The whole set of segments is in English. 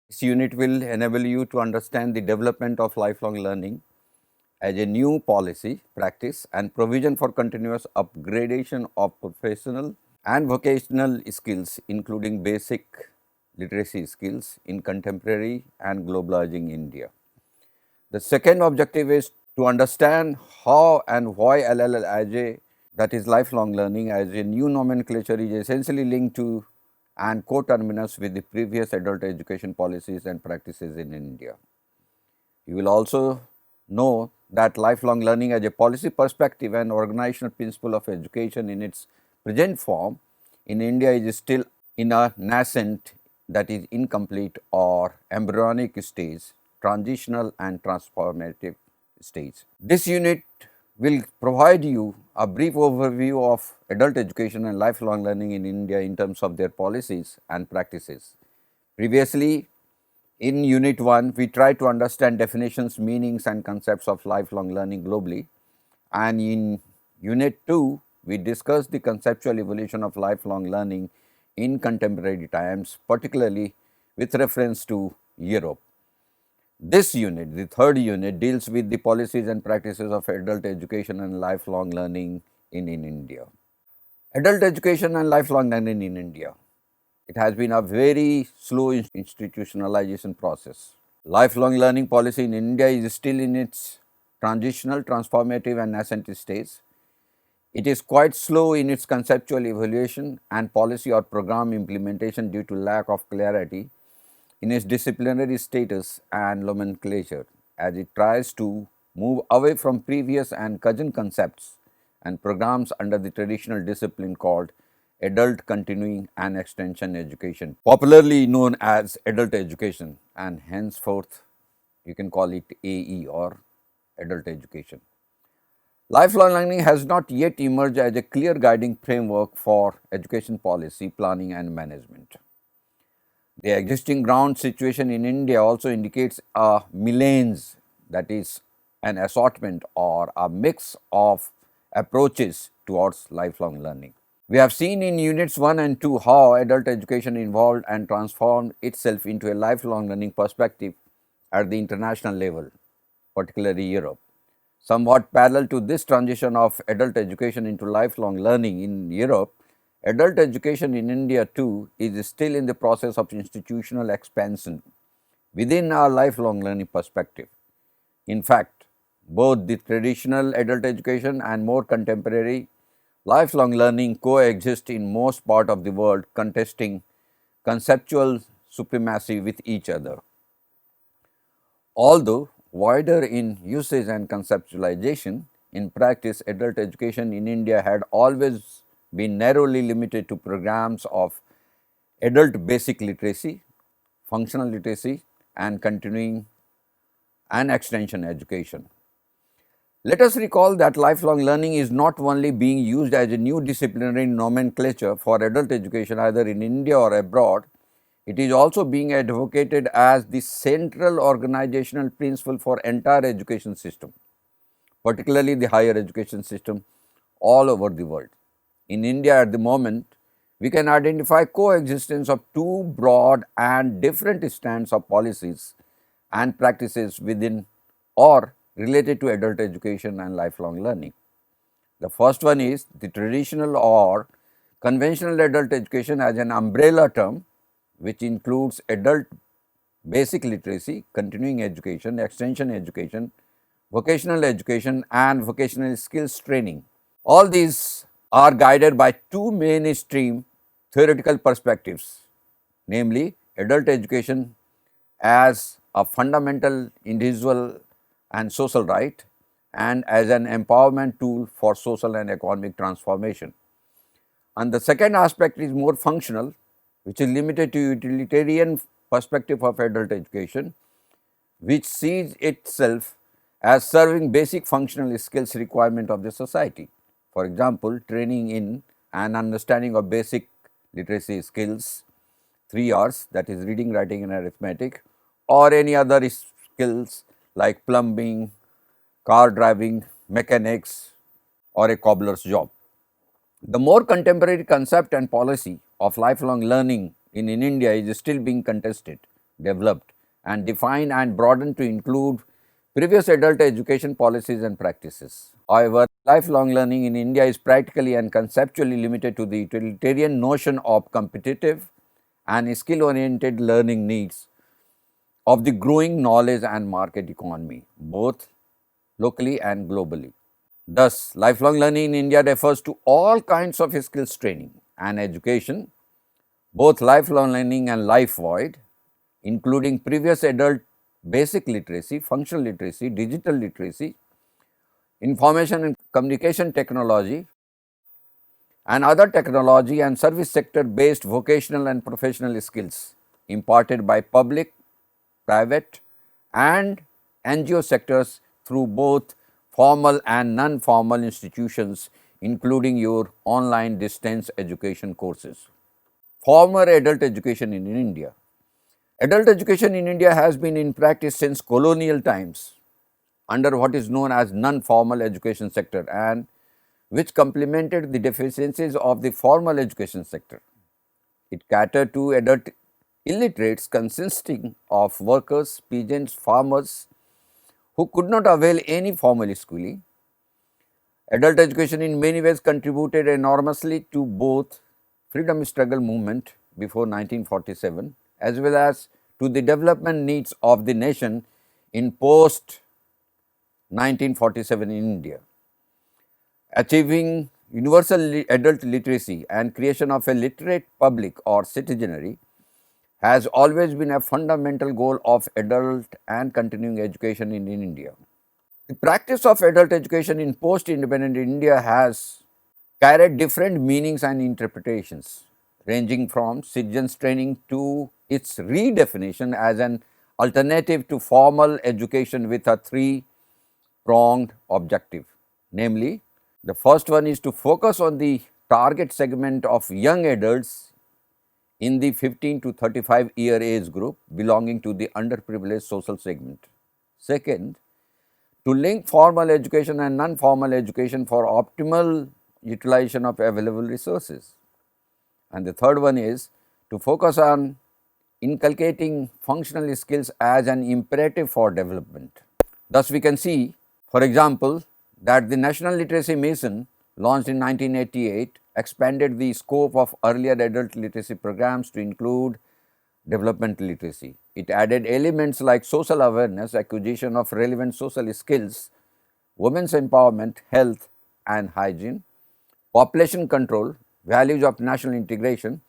This unit will enable you to understand the development of lifelong learning as a new policy, practice and provision for continuous upgradation of professional and vocational skills, including basic literacy skills in contemporary and globalizing India. The second objective is to understand how and why LLIJ, that is lifelong learning, as a new nomenclature is essentially linked to and coterminous with the previous adult education policies and practices in India. You will also know that lifelong learning as a policy perspective and organizational principle of education in its present form in India is still in a nascent, that is incomplete or embryonic stage, transitional and transformative stage. This unit will provide you a brief overview of adult education and lifelong learning in India in terms of their policies and practices. Previously, in Unit 1, we tried to understand definitions, meanings and concepts of lifelong learning globally, and in Unit 2, we discussed the conceptual evolution of lifelong learning in contemporary times, particularly with reference to Europe. This unit, the third unit, deals with the policies and practices of adult education and lifelong learning in India. Adult education and lifelong learning in India. It has been a very slow institutionalization process. Lifelong learning policy in India is still in its transitional, transformative and nascent stage. It is quite slow in its conceptual evaluation and policy or program implementation due to lack of clarity in its disciplinary status and nomenclature, as it tries to move away from previous and cousin concepts and programs under the traditional discipline called adult continuing and extension education, popularly known as adult education, and henceforth you can call it AE or adult education. Lifelong learning has not yet emerged as a clear guiding framework for education policy, planning and management. The existing ground situation in India also indicates a melange, that is an assortment or a mix of approaches towards lifelong learning. We have seen in units 1 and 2 how adult education evolved and transformed itself into a lifelong learning perspective at the international level, particularly Europe. Somewhat parallel to this transition of adult education into lifelong learning in Europe, adult education in India too is still in the process of institutional expansion within our lifelong learning perspective. In fact, both the traditional adult education and more contemporary lifelong learning coexist in most part of the world, contesting conceptual supremacy with each other. Although wider in usage and conceptualization, in practice adult education in India had always been narrowly limited to programs of adult basic literacy, functional literacy and continuing and extension education. Let us recall that lifelong learning is not only being used as a new disciplinary nomenclature for adult education either in India or abroad, it is also being advocated as the central organizational principle for entire education system, particularly the higher education system all over the world. In India at the moment, we can identify coexistence of two broad and different strands of policies and practices within or related to adult education and lifelong learning. The first one is the traditional or conventional adult education as an umbrella term, which includes adult basic literacy, continuing education, extension education, vocational education and vocational skills training. All these are guided by two mainstream theoretical perspectives, namely adult education as a fundamental individual and social right and as an empowerment tool for social and economic transformation. And the second aspect is more functional, which is limited to utilitarian perspective of adult education, which sees itself as serving basic functional skills requirement of the society. For example, training in and understanding of basic literacy skills, 3 Rs, that is reading, writing and arithmetic, or any other skills like plumbing, car driving, mechanics or a cobbler's job. The more contemporary concept and policy of lifelong learning in India is still being contested, developed and defined and broadened to include previous adult education policies and practices. However, lifelong learning in India is practically and conceptually limited to the utilitarian notion of competitive and skill-oriented learning needs of the growing knowledge and market economy, both locally and globally. Thus, lifelong learning in India refers to all kinds of skills training and education, both lifelong learning and life void, including previous adult basic literacy, functional literacy, digital literacy, information and communication technology, and other technology and service sector based vocational and professional skills imparted by public, private, and NGO sectors through both formal and non-formal institutions, including your online distance education courses. Former adult education in India. Adult education in India has been in practice since colonial times under what is known as non-formal education sector, and which complemented the deficiencies of the formal education sector. It catered to adult illiterates consisting of workers, peasants, farmers who could not avail any formal schooling. Adult education in many ways contributed enormously to both freedom struggle movement before 1947 as well as to the development needs of the nation in post 1947 in India. Achieving universal adult literacy and creation of a literate public or citizenry has always been a fundamental goal of adult and continuing education in India. The practice of adult education in post-independent India has carried different meanings and interpretations, ranging from citizens training to its redefinition as an alternative to formal education with a three-pronged objective. Namely, the first one is to focus on the target segment of young adults in the 15 to 35 year age group belonging to the underprivileged social segment. Second, to link formal education and non-formal education for optimal utilization of available resources. And the third one is to focus on inculcating functional skills as an imperative for development. Thus, we can see, for example, that the National Literacy Mission launched in 1988 expanded the scope of earlier adult literacy programs to include developmental literacy. It added elements like social awareness, acquisition of relevant social skills, women's empowerment, health and hygiene, population control, values of national integration,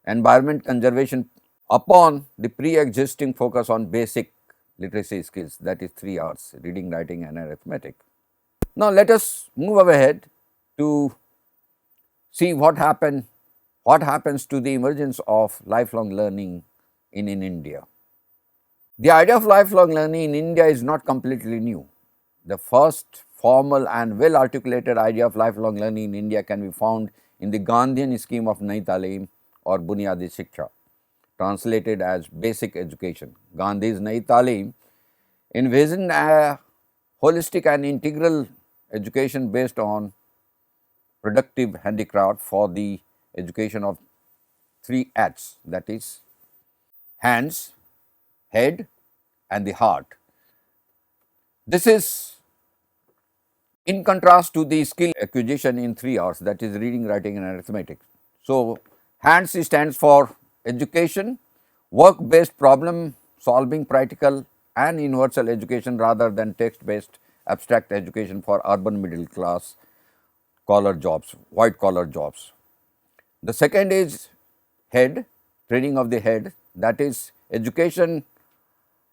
environment conservation upon the pre-existing focus on basic literacy skills, that is 3 R's: reading, writing and arithmetic. Now, let us move ahead to see what happens to the emergence of lifelong learning in India. The idea of lifelong learning in India is not completely new. The first formal and well articulated idea of lifelong learning in India can be found in the Gandhian scheme of Nayi Talim or Bunyadi Shiksha, translated as basic education. Gandhi's Nayi Talim envisioned a holistic and integral education based on productive handicraft for the education of 3 H's, that is hands, head and the heart. This is in contrast to the skill acquisition in 3 R's, that is reading, writing and arithmetic. So, hands stands for education, work based problem solving, practical and universal education rather than text based abstract education for urban middle class collar jobs, white collar jobs. The second is head, training of the head, that is education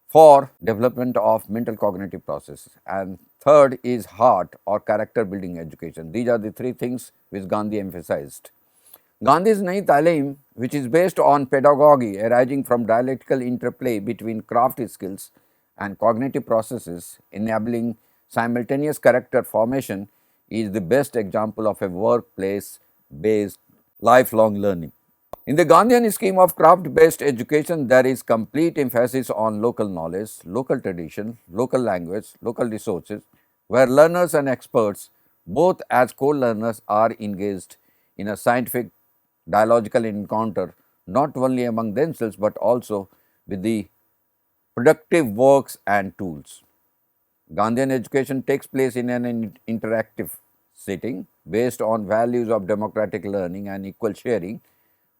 for development of mental cognitive processes, and third is heart or character building education. These are the 3 things which Gandhi emphasized. Gandhi's Nayi Talim, which is based on pedagogy arising from dialectical interplay between craft skills and cognitive processes enabling simultaneous character formation, is the best example of a workplace based lifelong learning. In the Gandhian scheme of craft based education, there is complete emphasis on local knowledge, local tradition, local language, local resources, where learners and experts, both as co-learners, are engaged in a scientific dialogical encounter not only among themselves but also with the productive works and tools. Gandhian education takes place in an interactive setting based on values of democratic learning and equal sharing,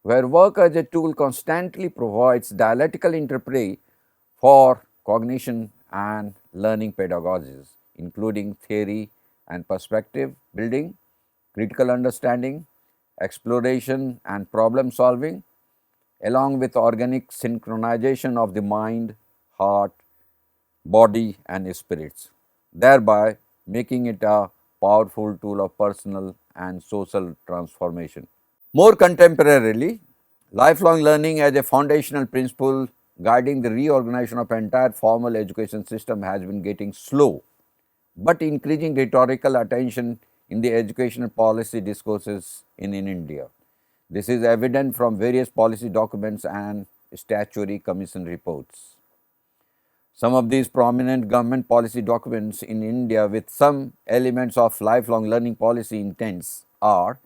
where work as a tool constantly provides dialectical interplay for cognition and learning pedagogies, including theory and perspective building, critical understanding, exploration and problem solving, along with organic synchronization of the mind, heart, body and spirits, thereby making it a powerful tool of personal and social transformation. More contemporarily, lifelong learning as a foundational principle guiding the reorganization of entire formal education system has been getting slow, but increasing rhetorical attention in the educational policy discourses in India. This is evident from various policy documents and statutory commission reports. Some of these prominent government policy documents in India with some elements of lifelong learning policy intents are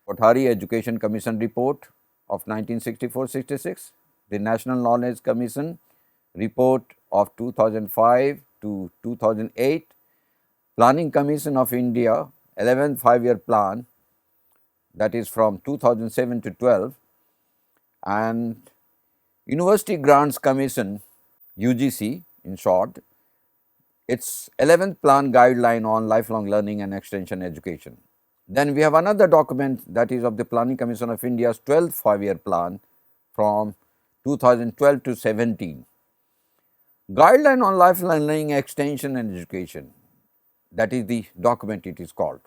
Kothari Education Commission Report of 1964-66, the National Knowledge Commission Report of 2005 to 2008, Planning Commission of India 11th 5-year plan, that is from 2007 to 12, and University Grants Commission UGC in short, its 11th plan guideline on lifelong learning and extension education. Then we have another document that is of the Planning Commission of India's 12th 5-year plan from 2012 to 17. Guideline on lifelong learning, extension and education, that is the document it is called.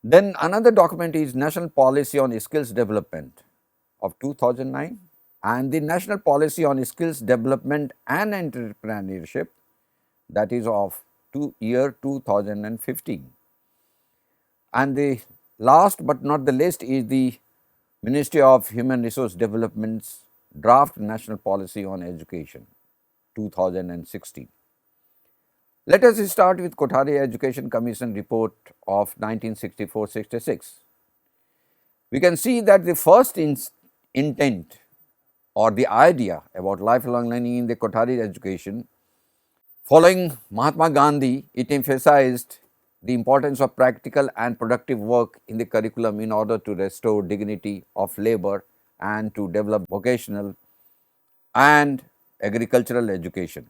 Then another document is National Policy on Skills Development of 2009 and the National Policy on Skills Development and Entrepreneurship, that is of year 2015. And the last but not the least is the Ministry of Human Resource Development's Draft National Policy on Education 2016. Let us start with Kothari Education Commission report of 1964-66. We can see that the first intent or the idea about lifelong learning in the Kothari education, following Mahatma Gandhi, it emphasized the importance of practical and productive work in the curriculum in order to restore dignity of labor and to develop vocational and agricultural education.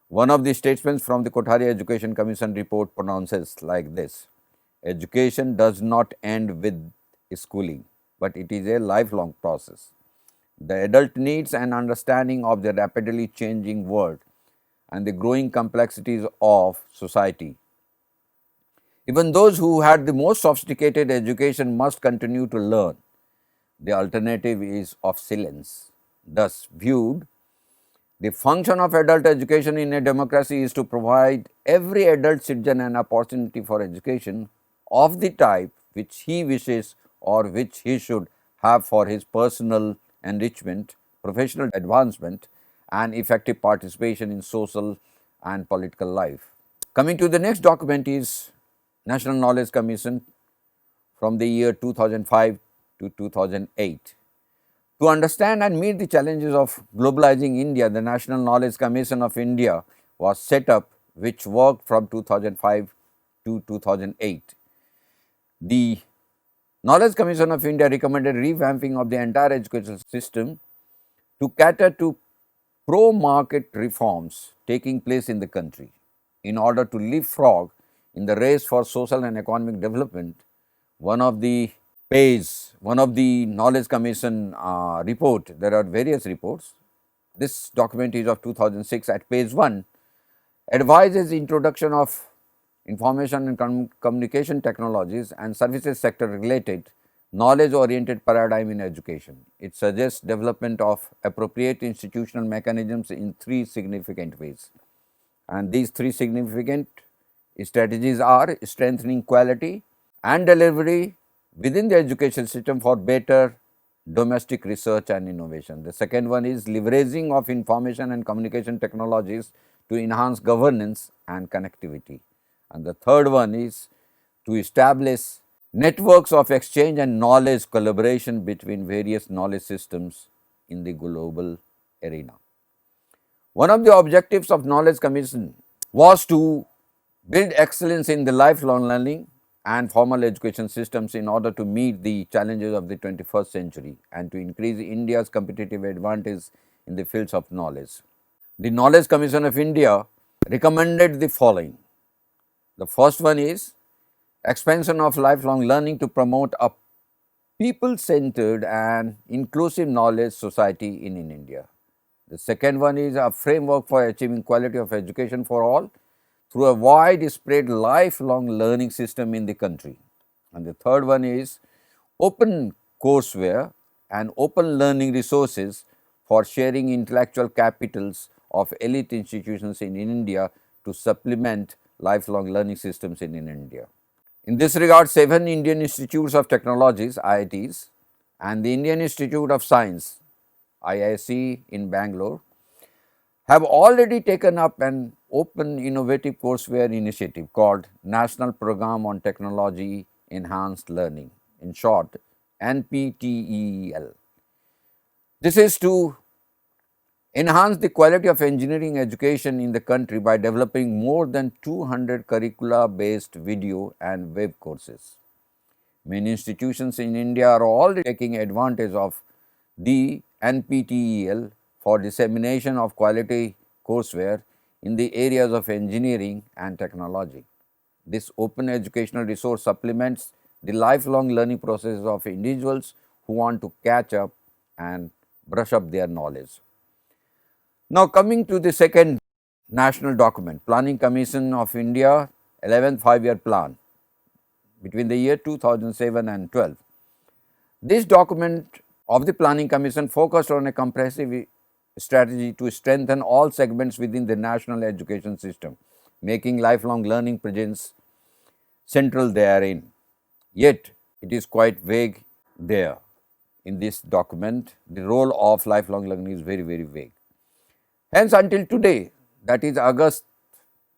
One of the statements from the Kothari Education Commission report pronounces like this: education does not end with schooling, but it is a lifelong process. The adult needs an understanding of the rapidly changing world and the growing complexities of society. Even those who had the most sophisticated education must continue to learn. The alternative is of silence. Thus viewed, the function of adult education in a democracy is to provide every adult citizen an opportunity for education of the type which he wishes or which he should have for his personal enrichment, professional advancement and effective participation in social and political life. Coming to the next document is National Knowledge Commission from the year 2005 to 2008. To understand and meet the challenges of globalizing India, the National Knowledge Commission of India was set up, which worked from 2005 to 2008. The Knowledge Commission of India recommended revamping of the entire education system to cater to pro-market reforms taking place in the country. In order to leapfrog in the race for social and economic development, one of the Knowledge Commission report, there are various reports. This document is of 2006. At page 1, advises introduction of information and communication technologies and services sector related knowledge oriented paradigm in education. It suggests development of appropriate institutional mechanisms in 3 significant ways. And these 3 significant strategies are strengthening quality and delivery within the education system for better domestic research and innovation. The second one is leveraging of information and communication technologies to enhance governance and connectivity. And the third one is to establish networks of exchange and knowledge collaboration between various knowledge systems in the global arena. One of the objectives of Knowledge Commission was to build excellence in the lifelong learning and formal education systems in order to meet the challenges of the 21st century and to increase India's competitive advantage in the fields of knowledge. The Knowledge Commission of India recommended the following. The first one is expansion of lifelong learning to promote a people-centered and inclusive knowledge society in India. The second one is a framework for achieving quality of education for all through a widespread lifelong learning system in the country. And the third one is open courseware and open learning resources for sharing intellectual capitals of elite institutions in India to supplement lifelong learning systems in India. In this regard, 7 Indian Institutes of Technologies, IITs, and the Indian Institute of Science, IISc in Bangalore, have already taken up an open innovative courseware initiative called National Program on Technology Enhanced Learning, in short NPTEL. This is to enhance the quality of engineering education in the country by developing more than 200 curricula based video and web courses. Many institutions in India are already taking advantage of the NPTEL for dissemination of quality courseware in the areas of engineering and technology. This open educational resource supplements the lifelong learning process of individuals who want to catch up and brush up their knowledge. Now, coming to the second national document, Planning Commission of India 11th 5-year plan between the year 2007 and 12. This document of the Planning Commission focused on a comprehensive strategy to strengthen all segments within the national education system, making lifelong learning presence central therein. Yet, it is quite vague there in this document. The role of lifelong learning is very, very vague. Hence, until today, that is August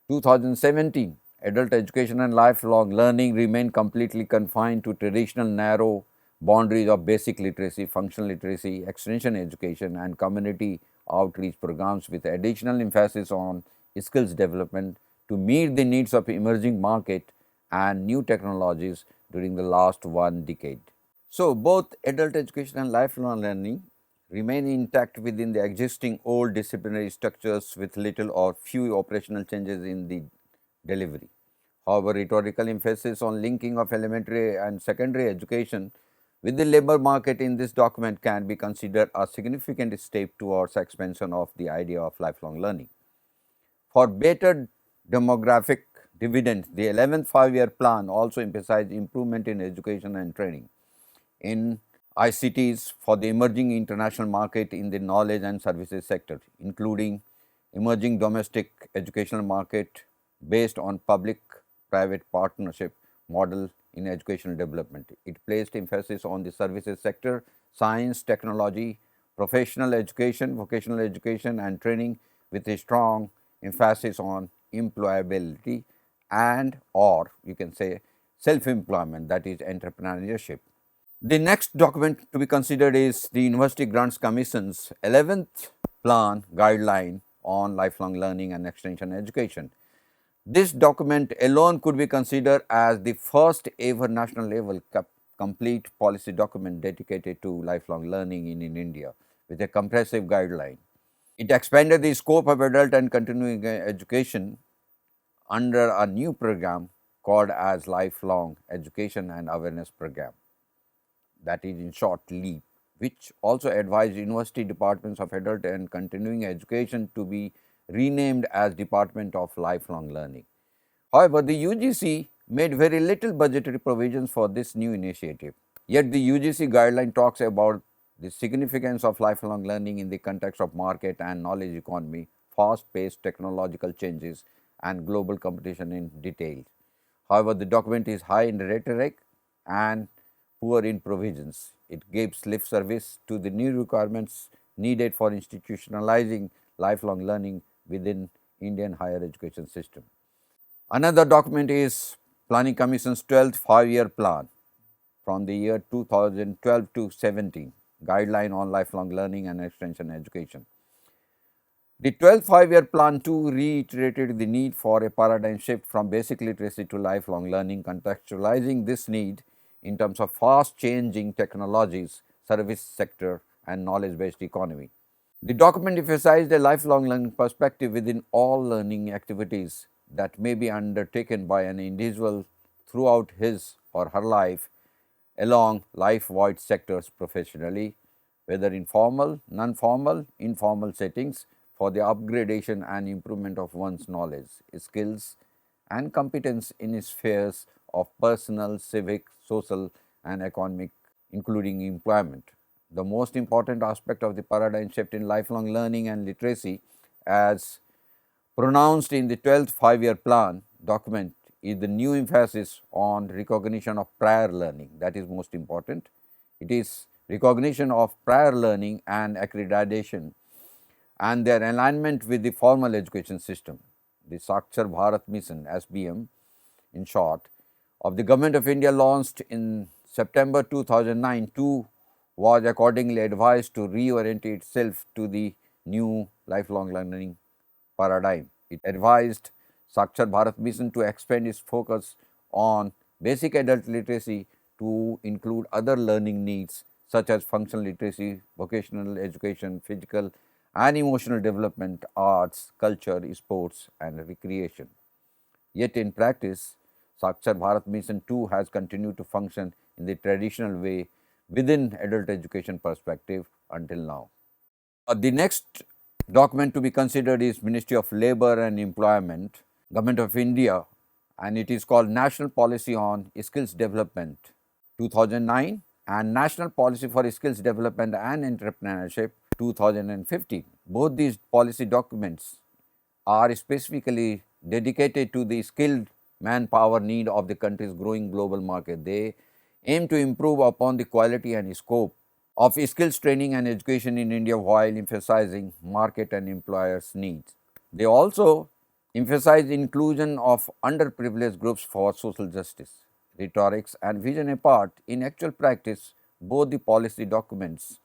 2017, adult education and lifelong learning remain completely confined to traditional narrow boundaries of basic literacy, functional literacy, extension education, and community outreach programs with additional emphasis on skills development to meet the needs of emerging market and new technologies during the last one decade. So, both adult education and lifelong learning remain intact within the existing old disciplinary structures with little or few operational changes in the delivery. However, rhetorical emphasis on linking of elementary and secondary education with the labor market in this document can be considered a significant step towards expansion of the idea of lifelong learning. For better demographic dividends, the 11th 5-year plan also emphasized improvement in education and training in ICTs for the emerging international market in the knowledge and services sector, including emerging domestic educational market based on public-private partnership model in educational development. It placed emphasis on the services sector, science, technology, professional education, vocational education and training with a strong emphasis on employability and or you can say self-employment, that is entrepreneurship. The next document to be considered is the University Grants Commission's 11th plan guideline on lifelong learning and extension education. This document alone could be considered as the first ever national level complete policy document dedicated to lifelong learning in India with a comprehensive guideline. It expanded the scope of adult and continuing education under a new program called as Lifelong Education and Awareness Program, that is in short LEAP, which also advised university departments of adult and continuing education to be renamed as Department of Lifelong Learning. However, the UGC made very little budgetary provisions for this new initiative. Yet the UGC guideline talks about the significance of lifelong learning in the context of market and knowledge economy, fast-paced technological changes and global competition in detail. However, the document is high in rhetoric and poor in provisions. It gives lip service to the new requirements needed for institutionalizing lifelong learning within Indian higher education system. Another document is Planning Commission's 12th 5-year plan from the year 2012 to 17, Guideline on Lifelong Learning and Extension Education. The 12th five-year plan too reiterated the need for a paradigm shift from basic literacy to lifelong learning, contextualizing this need in terms of fast changing technologies, service sector and knowledge-based economy. The document emphasized a lifelong learning perspective within all learning activities that may be undertaken by an individual throughout his or her life along life-wide sectors professionally, whether in formal, non-formal, informal settings for the upgradation and improvement of one's knowledge, skills and competence in spheres of personal, civic, social and economic, including employment. The most important aspect of the paradigm shift in lifelong learning and literacy, as pronounced in the 12th five-year plan document, is the new emphasis on recognition of prior learning. That is most important. It is recognition of prior learning and accreditation and their alignment with the formal education system. The Sakshar Bharat Mission (SBM) in short of the Government of India, launched in September 2009 too, was accordingly advised to reorient itself to the new lifelong learning paradigm. It advised Sakshar Bharat Mission to expand its focus on basic adult literacy to include other learning needs such as functional literacy, vocational education, physical and emotional development, arts, culture, sports and recreation. Yet in practice, Sakshar Bharat Mission too has continued to function in the traditional way within adult education perspective until now. The next document to be considered is Ministry of Labour and Employment, Government of India, and it is called National Policy on Skills Development 2009 and National Policy for Skills Development and Entrepreneurship 2015. Both these policy documents are specifically dedicated to the skilled manpower need of the country's growing global market. They aim to improve upon the quality and scope of skills training and education in India while emphasizing market and employers' needs. They also emphasize inclusion of underprivileged groups for social justice. Rhetorics and vision apart, in actual practice, both the policy documents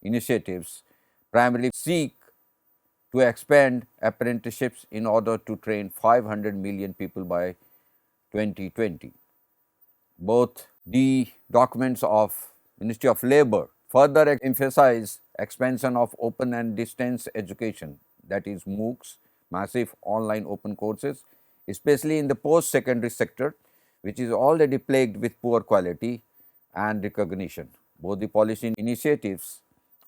initiatives primarily seek to expand apprenticeships in order to train 500 million people by 2020. Both the documents of Ministry of Labour further emphasize expansion of open and distance education, that is MOOCs, massive online open courses, especially in the post-secondary sector, which is already plagued with poor quality and recognition. Both the policy initiatives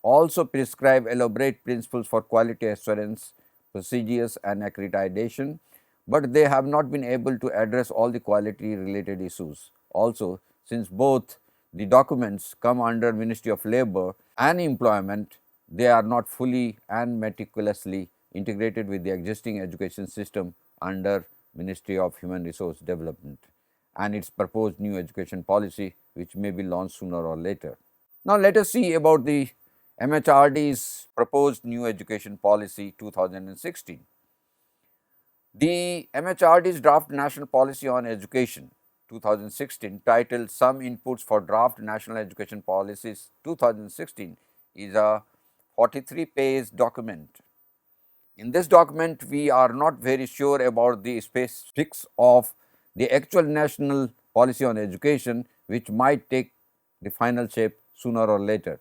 also prescribe elaborate principles for quality assurance, procedures and accreditation, but they have not been able to address all the quality related issues. Also, since both the documents come under Ministry of Labour and Employment, they are not fully and meticulously integrated with the existing education system under Ministry of Human Resource Development and its proposed new education policy, which may be launched sooner or later. Now, let us see about the MHRD's proposed new education policy 2016. The MHRD's draft national policy on education 2016, titled Some Inputs for Draft National Education Policies 2016, is a 43-page document. In this document, we are not very sure about the specifics of the actual national policy on education, which might take the final shape sooner or later.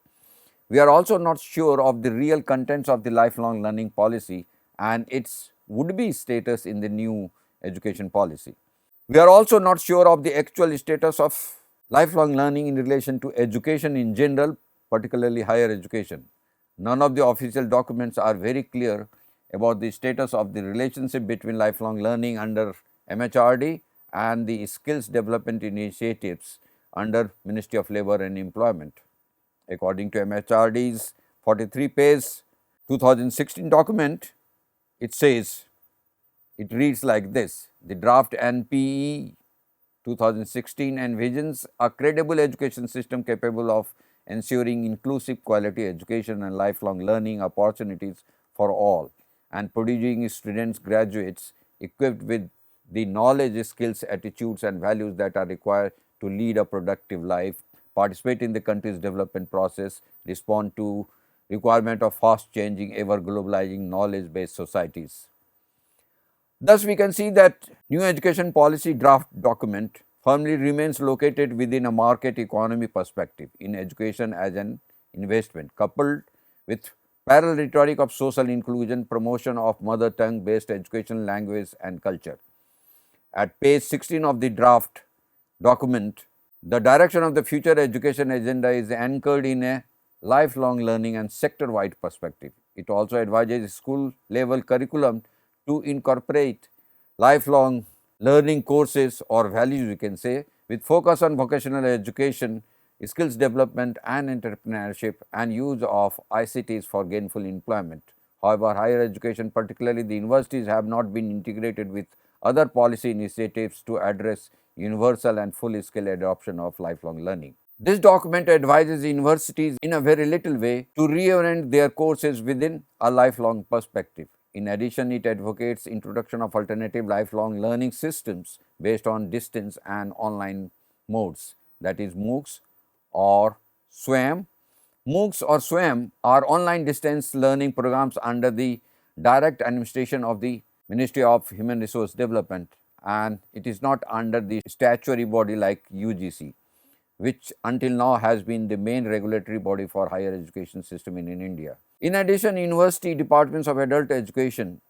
We are also not sure of the real contents of the lifelong learning policy and its would-be status in the new education policy. We are also not sure of the actual status of lifelong learning in relation to education in general, particularly higher education. None of the official documents are very clear about the status of the relationship between lifelong learning under MHRD and the skills development initiatives under Ministry of Labour and Employment. According to MHRD's 43-page 2016 document, it says, it reads like this: the draft NPE 2016 envisions a credible education system capable of ensuring inclusive quality education and lifelong learning opportunities for all, and producing students graduates equipped with the knowledge, skills, attitudes and values that are required to lead a productive life, participate in the country's development process, respond to requirement of fast changing, ever globalizing knowledge based societies. Thus, we can see that new education policy draft document firmly remains located within a market economy perspective in education as an investment, coupled with parallel rhetoric of social inclusion, promotion of mother tongue based education, language and culture. At page 16 of the draft document, the direction of the future education agenda is anchored in a lifelong learning and sector wide perspective. It also advises school level curriculum to incorporate lifelong learning courses or values, we can say, with focus on vocational education, skills development and entrepreneurship, and use of ICTs for gainful employment. However, higher education, particularly the universities, have not been integrated with other policy initiatives to address universal and full scale adoption of lifelong learning. This document advises universities in a very little way to reorient their courses within a lifelong perspective. In addition, it advocates introduction of alternative lifelong learning systems based on distance and online modes, that is MOOCs or SWAM. MOOCs or SWAM are online distance learning programs under the direct administration of the Ministry of Human Resource Development, and it is not under the statutory body like UGC, which until now has been the main regulatory body for higher education system in India. In addition, university departments of adult education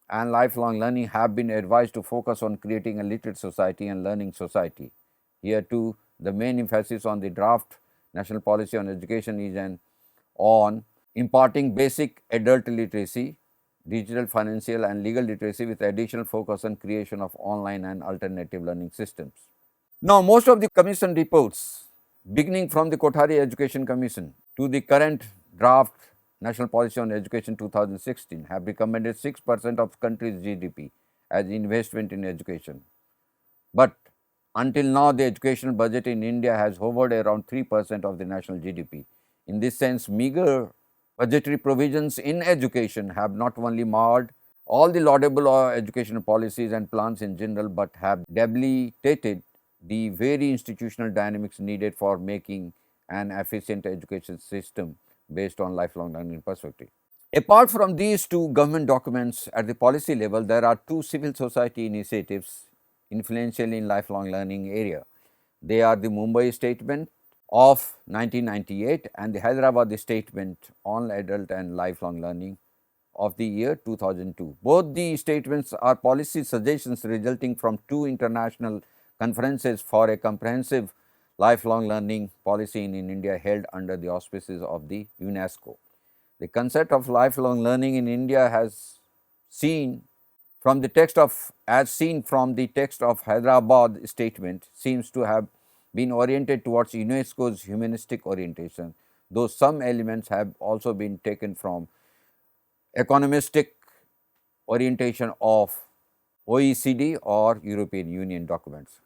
and lifelong learning have been advised to focus on creating a literate society and learning society. Here too, the main emphasis on the draft national policy on education is on imparting basic adult literacy, digital, financial and legal literacy with additional focus on creation of online and alternative learning systems. Now, most of the commission reports, beginning from the Kothari Education Commission to the current draft National Policy on Education 2016, have recommended 6% of country's GDP as investment in education. But until now, the educational budget in India has hovered around 3% of the national GDP. In this sense, meager budgetary provisions in education have not only marred all the laudable educational policies and plans in general, but have debilitated the very institutional dynamics needed for making an efficient education system based on lifelong learning perspective. Apart from these two government documents at the policy level, there are two civil society initiatives influential in lifelong learning area. They are the Mumbai Statement of 1998 and the Hyderabad Statement on Adult and Lifelong Learning of the year 2002. Both the statements are policy suggestions resulting from two international conferences for a comprehensive lifelong learning policy in India held under the auspices of the UNESCO. The concept of lifelong learning in India has seen from the text of Hyderabad Statement seems to have been oriented towards UNESCO's humanistic orientation, though some elements have also been taken from economistic orientation of OECD or European Union documents.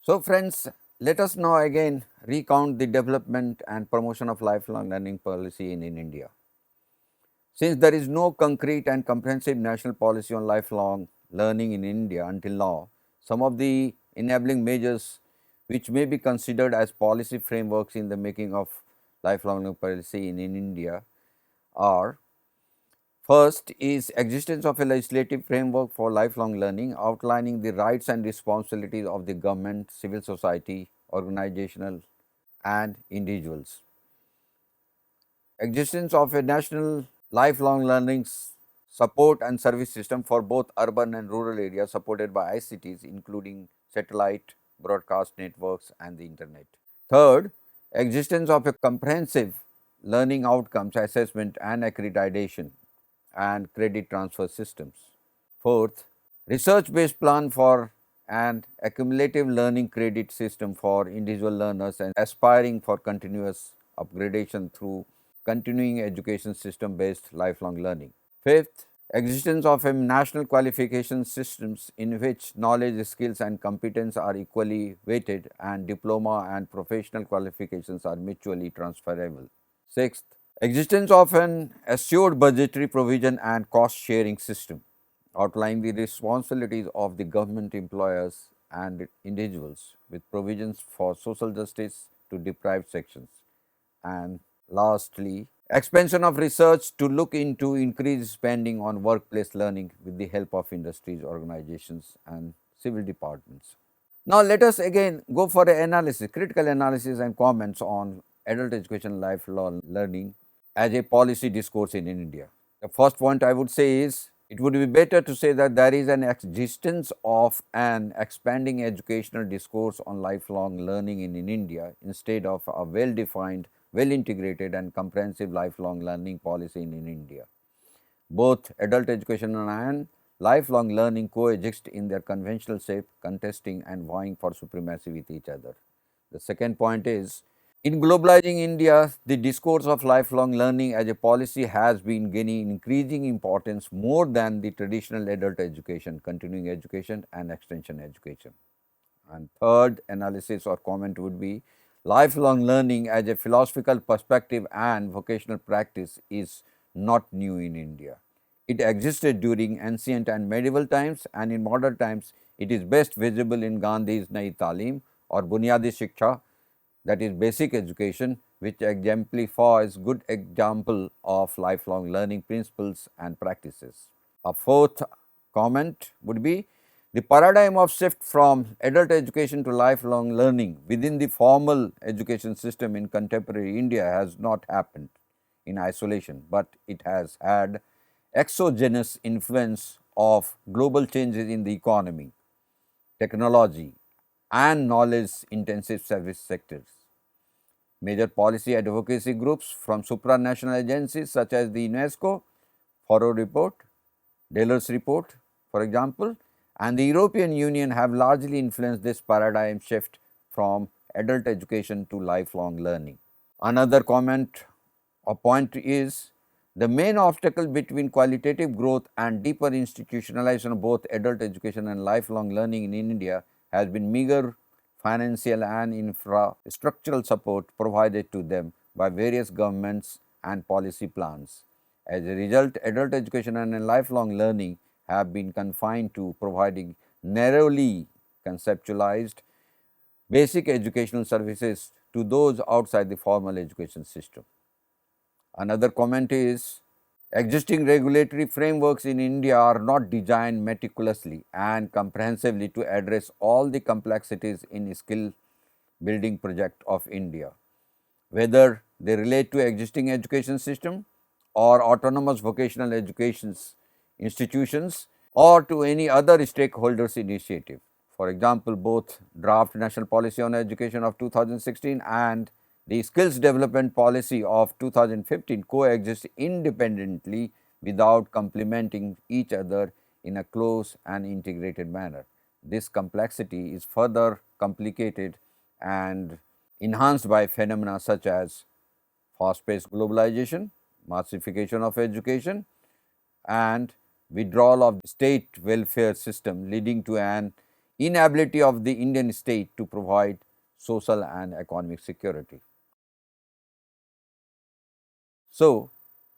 So, friends, let us now again recount the development and promotion of lifelong learning policy in India. Since there is no concrete and comprehensive national policy on lifelong learning in India until now, some of the enabling measures which may be considered as policy frameworks in the making of lifelong learning policy in India are: first is existence of a legislative framework for lifelong learning outlining the rights and responsibilities of the government, civil society, organizational and individuals. Existence of a national lifelong learning support and service system for both urban and rural areas supported by ICTs including satellite, broadcast networks and the internet. Third, existence of a comprehensive learning outcomes assessment and accreditation and credit transfer systems. Fourth, research based plan for an accumulative learning credit system for individual learners and aspiring for continuous upgradation through continuing education system based lifelong learning. Fifth, existence of a national qualification systems in which knowledge, skills and competence are equally weighted and diploma and professional qualifications are mutually transferable. Sixth, existence of an assured budgetary provision and cost sharing system outlining the responsibilities of the government employers and individuals with provisions for social justice to deprived sections. And lastly, Expansion of research to look into increased spending on workplace learning with the help of industries, organizations and civil departments. Now, let us again go for an analysis, critical analysis and comments on adult education lifelong learning as a policy discourse in India. The first point I would say is it would be better to say that there is an existence of an expanding educational discourse on lifelong learning in India instead of a well defined, well integrated and comprehensive lifelong learning policy in India. Both adult education and lifelong learning coexist in their conventional shape, contesting and vying for supremacy with each other. The second point is in globalizing India, the discourse of lifelong learning as a policy has been gaining increasing importance more than the traditional adult education, continuing education and extension education. And third analysis or comment would be lifelong learning as a philosophical perspective and vocational practice is not new in India. It existed during ancient and medieval times, and in modern times it is best visible in Gandhi's Nai Talim or Bunyadi Shiksha, that is basic education, which exemplifies good example of lifelong learning principles and practices. A fourth comment would be the paradigm of shift from adult education to lifelong learning within the formal education system in contemporary India has not happened in isolation, but it has had exogenous influence of global changes in the economy, technology and knowledge intensive service sectors. Major policy advocacy groups from supranational agencies such as the UNESCO, Faro Report, Delors Report, for example, and the European Union have largely influenced this paradigm shift from adult education to lifelong learning. Another comment or point is the main obstacle between qualitative growth and deeper institutionalization of both adult education and lifelong learning in India has been meager financial and infrastructural support provided to them by various governments and policy plans. As a result, adult education and lifelong learning have been confined to providing narrowly conceptualized basic educational services to those outside the formal education system. Another comment is existing regulatory frameworks in India are not designed meticulously and comprehensively to address all the complexities in skill building project of India, whether they relate to existing education system or autonomous vocational education institutions or to any other stakeholders initiative. For example, both draft national policy on education of 2016 and the skills development policy of 2015 coexist independently without complementing each other in a close and integrated manner. This complexity is further complicated and enhanced by phenomena such as fast-paced globalization, massification of education and withdrawal of the state welfare system, leading to an inability of the Indian state to provide social and economic security. So,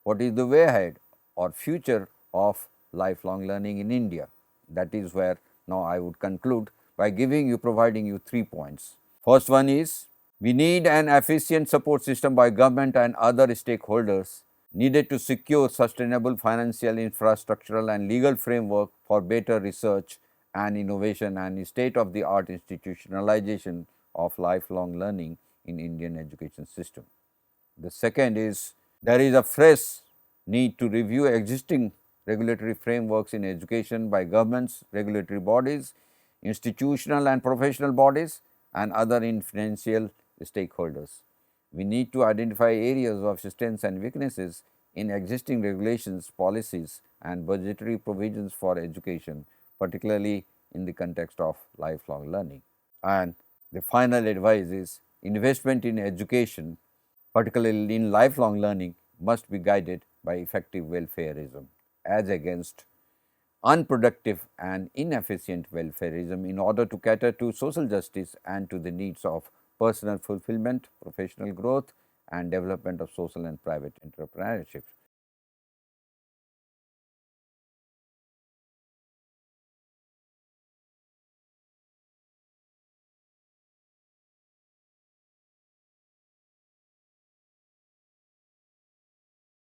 what is the way ahead or future of lifelong learning in India? That is where now I would conclude by providing you 3 points. First one is we need an efficient support system by government and other stakeholders needed to secure sustainable financial, infrastructural and legal framework for better research and innovation and state of the art institutionalization of lifelong learning in Indian education system. The second is there is a fresh need to review existing regulatory frameworks in education by governments, regulatory bodies, institutional and professional bodies and other influential stakeholders. We need to identify areas of strengths and weaknesses in existing regulations, policies and budgetary provisions for education, particularly in the context of lifelong learning. And the final advice is investment in education, particularly in lifelong learning, must be guided by effective welfareism as against unproductive and inefficient welfareism in order to cater to social justice and to the needs of personal fulfillment, professional growth and development of social and private entrepreneurship.